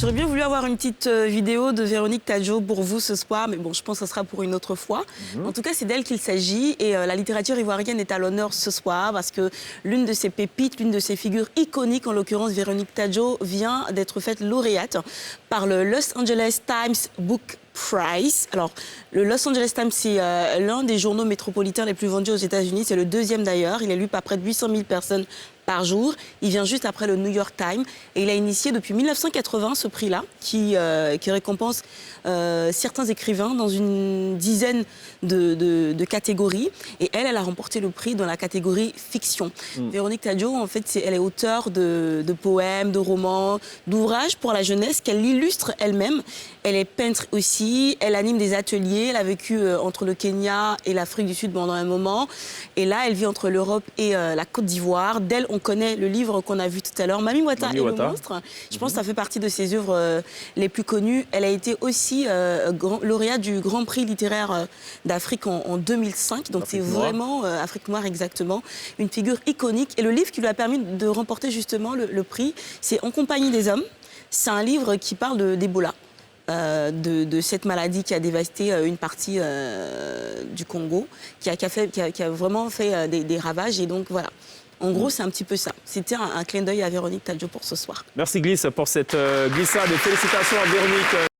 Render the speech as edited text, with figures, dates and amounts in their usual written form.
J'aurais bien voulu avoir une petite vidéo de Véronique Tadjo pour vous ce soir, mais bon, je pense que ce sera pour une autre fois. En tout cas, c'est d'elle qu'il s'agit et la littérature ivoirienne est à l'honneur ce soir parce que l'une de ses pépites, l'une de ses figures iconiques, en l'occurrence Véronique Tadjo, vient d'être faite lauréate par le Los Angeles Times Book Prize. Alors, le Los Angeles Times, c'est l'un des journaux métropolitains les plus vendus aux États-Unis. C'est le deuxième d'ailleurs. Il est lu par près de 800 000 personnes par jour. Il vient juste après le New York Times. Et il a initié depuis 1980 ce prix-là, qui récompense certains écrivains dans une dizaine de catégories. Et elle a remporté le prix dans la catégorie fiction. Véronique Tadjo, en fait, elle est auteure de poèmes, de romans, d'ouvrages pour la jeunesse qu'elle illustre elle-même. Elle est peintre aussi. Elle anime des ateliers. Elle a vécu entre le Kenya et l'Afrique du Sud pendant un moment. Et là, elle vit entre l'Europe et la Côte d'Ivoire. D'elle, on connaît le livre qu'on a vu tout à l'heure, Mami Wata et le monstre. Je pense que ça fait partie de ses œuvres les plus connues. Elle a été aussi lauréate du Grand Prix littéraire d'Afrique en 2005. Donc c'est vraiment, Afrique noire exactement, une figure iconique. Et le livre qui lui a permis de remporter justement le prix, c'est En compagnie des hommes. C'est un livre qui parle d'Ebola. De cette maladie qui a dévasté une partie du Congo, qui a vraiment fait des ravages. Et donc voilà, en gros c'est un petit peu ça. C'était un clin d'œil à Véronique Tadjo pour ce soir. Merci Glisse pour cette glissade et félicitations à Véronique.